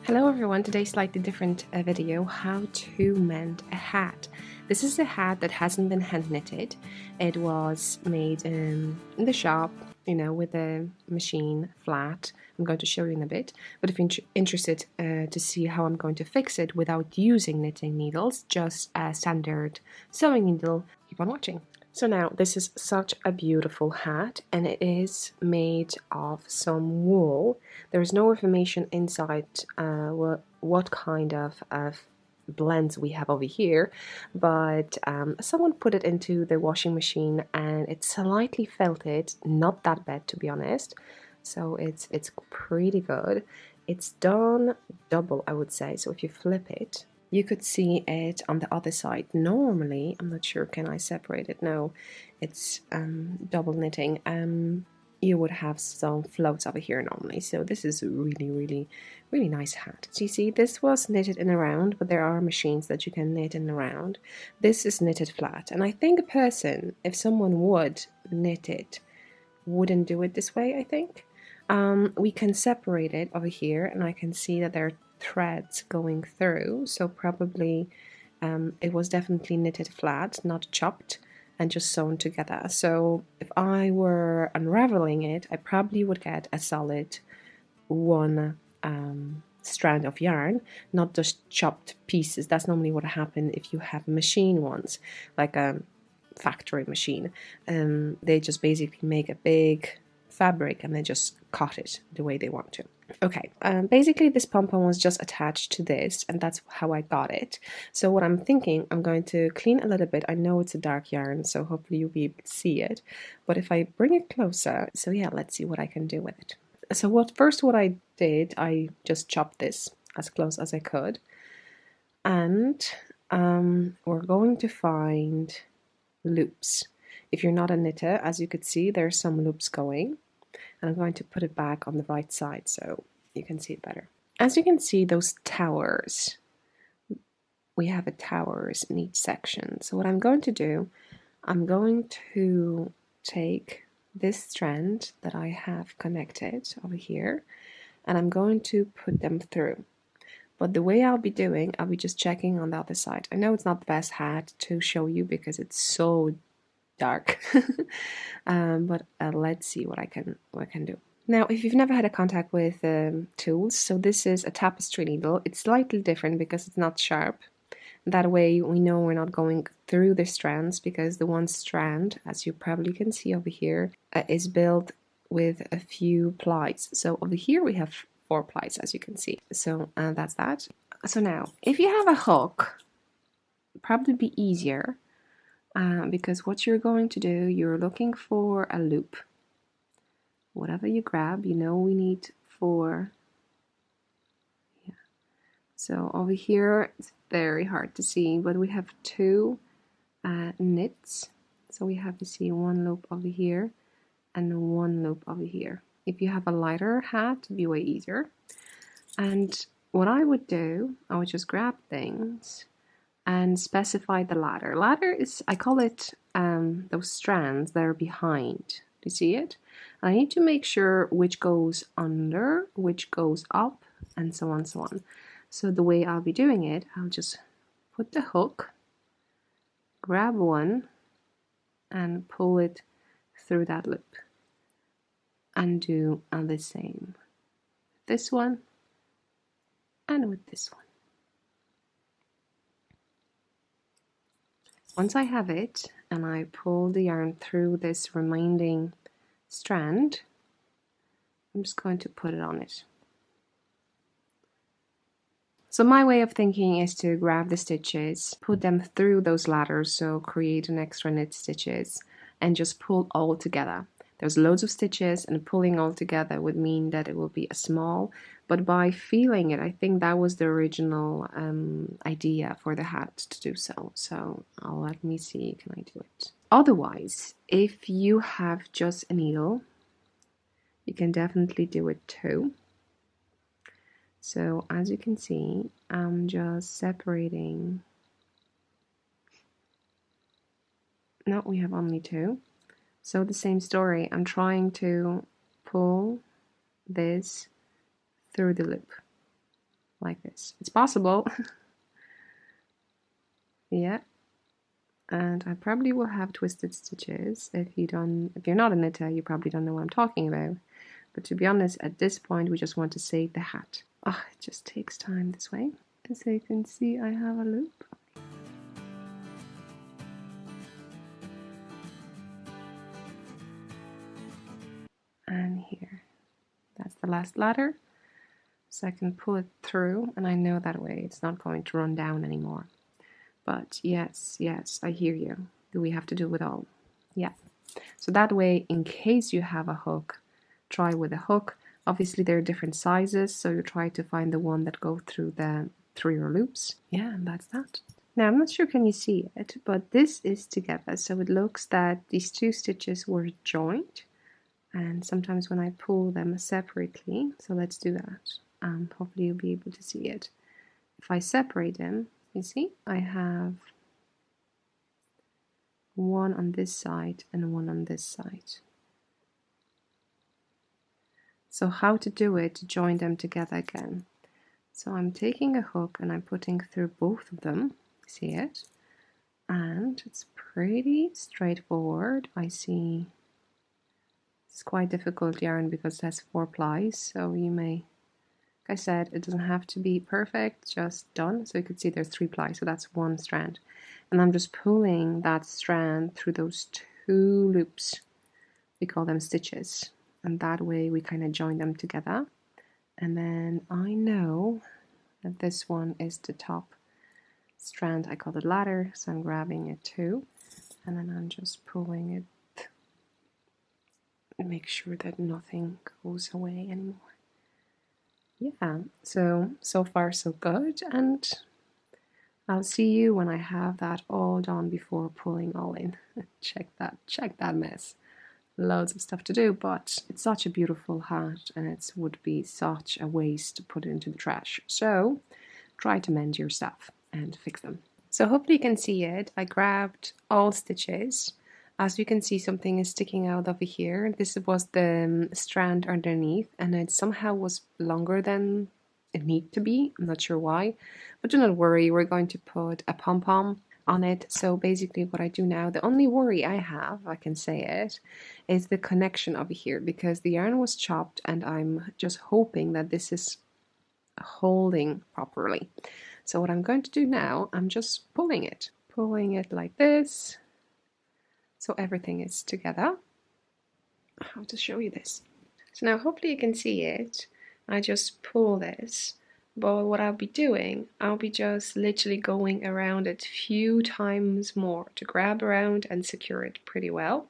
Hello everyone, today's slightly different video, how to mend a hat. This is a hat that hasn't been hand knitted. It was made in the shop, with a machine flat. I'm going to show you in a bit, but if you're interested to see how I'm going to fix it without using knitting needles, just a standard sewing needle, keep on watching. So now this is such a beautiful hat and it is made of some wool. There is no information inside what kind of blends we have over here, but someone put it into the washing machine and it's slightly felted, not that bad to be honest, so it's pretty good. It's done double, I would say, so if you flip it you could see it on the other side. Normally, I'm not sure, can I separate it? No, it's double knitting. You would have some floats over here normally. So this is a really nice hat. So you see, this was knitted in a round, but there are machines that you can knit in a round. This is knitted flat. And I think a person, if someone would knit it, wouldn't do it this way, I think. We can separate it over here, and I can see that there are threads going through, so probably it was definitely knitted flat, not chopped and just sewn together. So if I were unraveling it, I probably would get a solid one strand of yarn, not just chopped pieces. That's normally what happens if you have machine ones, like a factory machine. They just basically make a big fabric and they just cut it the way they want to. Okay, basically this pom-pom was just attached to this and that's how I got it. So what I'm thinking, I'm going to clean a little bit. I know it's a dark yarn, so hopefully you'll be able to see it. But if I bring it closer, so yeah, let's see what I can do with it. So what I did, I just chopped this as close as I could. And we're going to find loops. If you're not a knitter, as you could see, there's some loops going. And I'm going to put it back on the right side so you can see it better. As you can see, those towers, we have a towers in each section. So what I'm going to do, I'm going to take this strand that I have connected over here, and I'm going to put them through. But the way I'll be just checking on the other side. I know it's not the best hat to show you because it's so dark, but let's see what I can do. Now, if you've never had a contact with tools, so this is a tapestry needle. It's slightly different because it's not sharp. That way we know we're not going through the strands, because the one strand, as you probably can see over here, is built with a few plies. So over here we have 4 plies, as you can see. So that's that. So now, if you have a hook, it'd probably be easier. Because what you're going to do, you're looking for a loop. Whatever you grab, we need 4. Yeah. So over here, it's very hard to see, but we have 2 knits. So we have to see 1 loop over here and 1 loop over here. If you have a lighter hat, it'd be way easier. And what I would do, I would just grab things and specify the ladder. Ladder is, I call it those strands that are behind. Do you see it? I need to make sure which goes under, which goes up, and so on, so on. So the way I'll be doing it, I'll just put the hook, grab one, and pull it through that loop. And do the same. This one, and with this one. Once I have it and I pull the yarn through this remaining strand, I'm just going to put it on it. So my way of thinking is to grab the stitches, put them through those ladders, so create an extra knit stitches, and just pull all together. There's loads of stitches, and pulling all together would mean that it will be a small, but by feeling it, I think that was the original idea for the hat to do so. So let me see, can I do it? Otherwise, if you have just a needle, you can definitely do it too. So as you can see, I'm just separating. No, we have only 2. So the same story, I'm trying to pull this through the loop. like this. It's possible. Yeah. And I probably will have twisted stitches. If you're not a knitter, you probably don't know what I'm talking about. But to be honest, at this point, we just want to save the hat. Oh, it just takes time this way. As you can see, I have a loop. And here, that's the last ladder. So I can pull it through, and I know that way it's not going to run down anymore. But yes, I hear you. Do we have to do it all? Yeah. So that way, in case you have a hook, try with a hook. Obviously, there are different sizes, so you try to find the one that go through your loops. Yeah, and that's that. Now, I'm not sure can you see it, but this is together, so it looks that these two stitches were joined. And sometimes when I pull them separately, so let's do that. Hopefully you'll be able to see it. If I separate them, you see, I have one on this side and one on this side. So how to do it to join them together again? So I'm taking a hook and I'm putting through both of them, see it? And it's pretty straightforward. I see it's quite difficult yarn because it has 4 plies, so you may, like I said, it doesn't have to be perfect, just done. So you can see there's 3 plies, so that's 1 strand. And I'm just pulling that strand through those 2 loops. We call them stitches. And that way we kind of join them together. And then I know that this one is the top strand. I call it ladder, so I'm grabbing it too. And then I'm just pulling it and make sure that nothing goes away anymore. Yeah, so far so good, and I'll see you when I have that all done before pulling all in. check that mess. Loads of stuff to do, but it's such a beautiful hat and it would be such a waste to put it into the trash. So try to mend your stuff and fix them. So hopefully you can see it. I grabbed all stitches. As you can see, something is sticking out over here. This was the strand underneath, and it somehow was longer than it needed to be. I'm not sure why, but do not worry, we're going to put a pom-pom on it. So basically what I do now, the only worry I have, I can say it, is the connection over here, because the yarn was chopped and I'm just hoping that this is holding properly. So what I'm going to do now, I'm just pulling it like this, so everything is together. How to show you this? So now hopefully you can see it. I just pull this, but what I'll be doing, I'll be just literally going around it a few times more to grab around and secure it pretty well.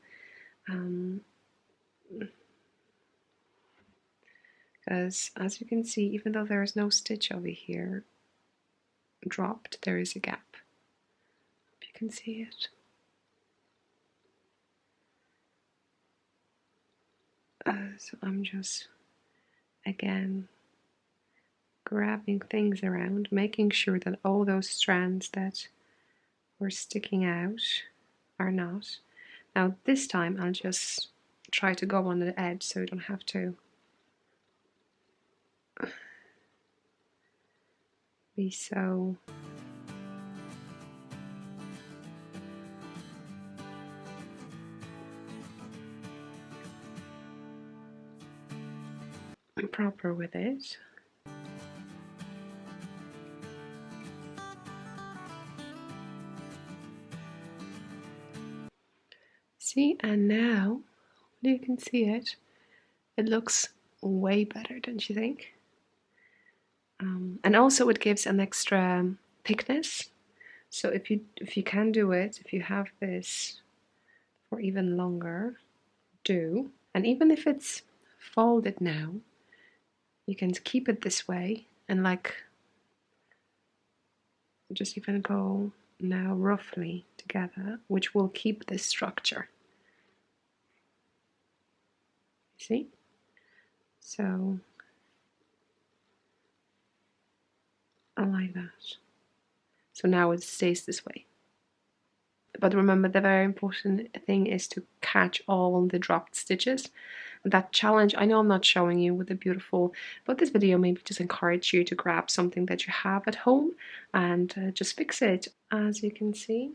Because as you can see, even though there is no stitch over here dropped, there is a gap. If you can see it. So I'm just, again, grabbing things around, making sure that all those strands that were sticking out are not. Now this time I'll just try to go on the edge so you don't have to be so proper with it. See, and now you can see it. It looks way better, don't you think? And also it gives an extra thickness. So if you can do it, if you have this for even longer, do. And even if it's folded now, you can keep it this way and like just even go now roughly together, which will keep this structure. See? So I like that. So now it stays this way. But remember, the very important thing is to catch all the dropped stitches. That challenge, I know I'm not showing you with the beautiful, but this video maybe just encourage you to grab something that you have at home and just fix it. As you can see,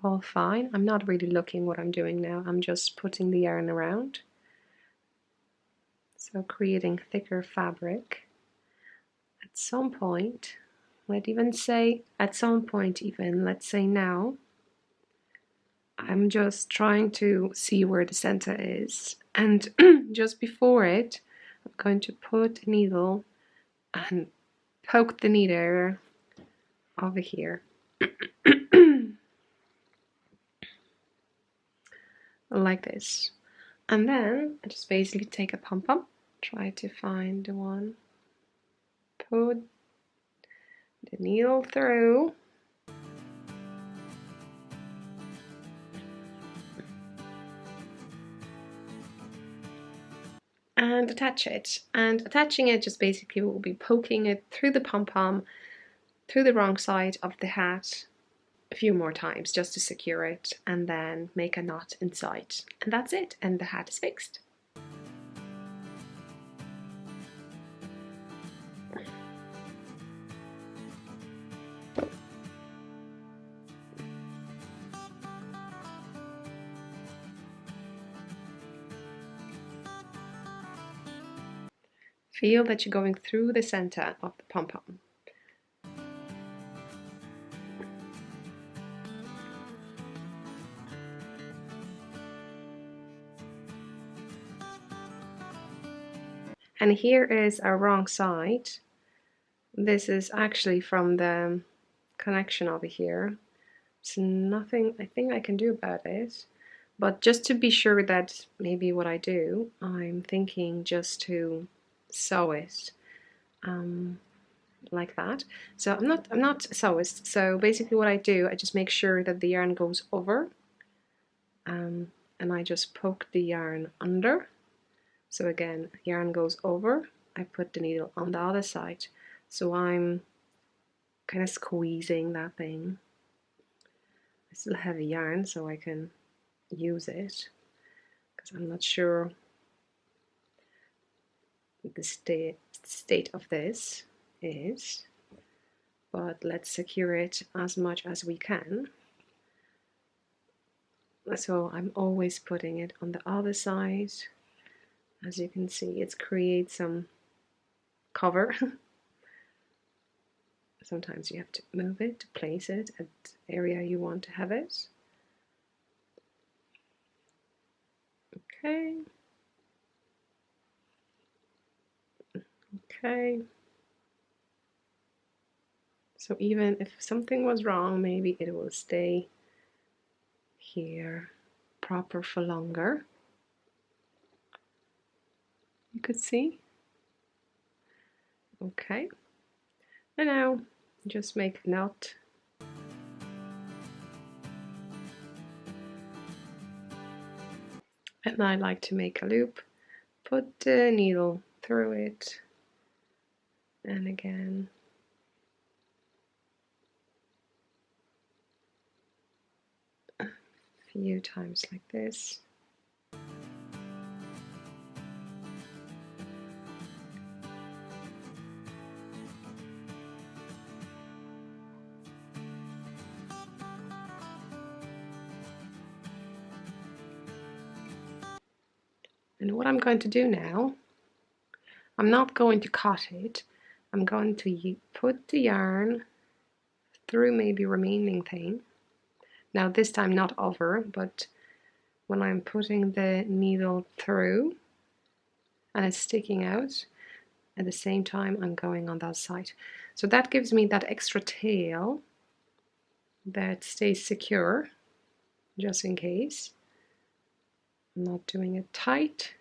all fine. I'm not really looking what I'm doing now. I'm just putting the yarn around. So creating thicker fabric. At some point, let's say now, I'm just trying to see where the center is, and just before it I'm going to put a needle and poke the needle over here like this, and then I just basically take a pom-pom, try to find the one, put the needle through, and attach it. And attaching it just basically will be poking it through the pom-pom, through the wrong side of the hat a few more times just to secure it, and then make a knot inside. And that's it, and the hat is fixed. Feel that you're going through the center of the pom-pom. And here is our wrong side. This is actually from the connection over here. It's nothing I think I can do about it. But just to be sure that maybe what I do, I'm thinking just to sew it like that. So I'm not a sewist. So basically what I do, I just make sure that the yarn goes over, and I just poke the yarn under. So again, yarn goes over, I put the needle on the other side. So I'm kind of squeezing that thing. I still have a yarn so I can use it, because I'm not sure the state of this is, but let's secure it as much as we can. So I'm always putting it on the other side. As you can see, it creates some cover. Sometimes you have to move it to place it at the area you want to have it. Okay. Okay. So even if something was wrong, maybe it will stay here proper for longer. You could see. Okay. And now just make a knot. And I like to make a loop, put the needle through it, and again a few times like this. And what I'm going to do now, I'm not going to cut it, I'm going to put the yarn through maybe remaining thing. Now this time not over, but when I'm putting the needle through and it's sticking out, at the same time I'm going on that side. So that gives me that extra tail that stays secure, just in case. I'm not doing it tight.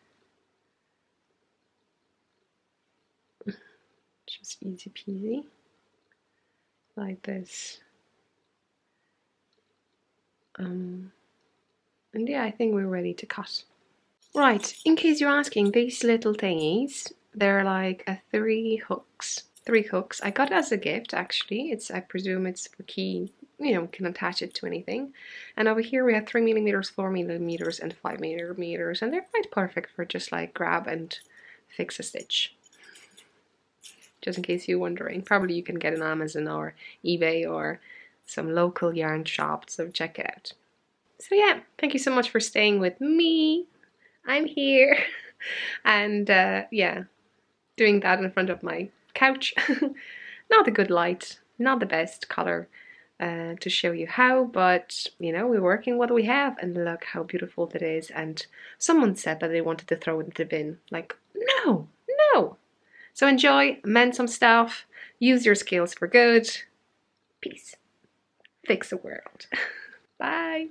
Just easy peasy, like this. And yeah, I think we're ready to cut. Right, in case you're asking, these little thingies, they're like three hooks. I got it as a gift actually. I presume it's for key you know, can attach it to anything. And over here we have 3mm, 4mm, and 5mm, and they're quite perfect for just like grab and fix a stitch. Just in case you're wondering, probably you can get it on Amazon or eBay or some local yarn shop, so check it out. So yeah, thank you so much for staying with me. I'm here. And yeah, doing that in front of my couch. Not a good light, not the best color to show you how, but you know, we're working what we have, and look how beautiful it is. And someone said that they wanted to throw it into the bin. Like, no, no. So enjoy, mend some stuff, use your skills for good. Peace. Fix the world. Bye.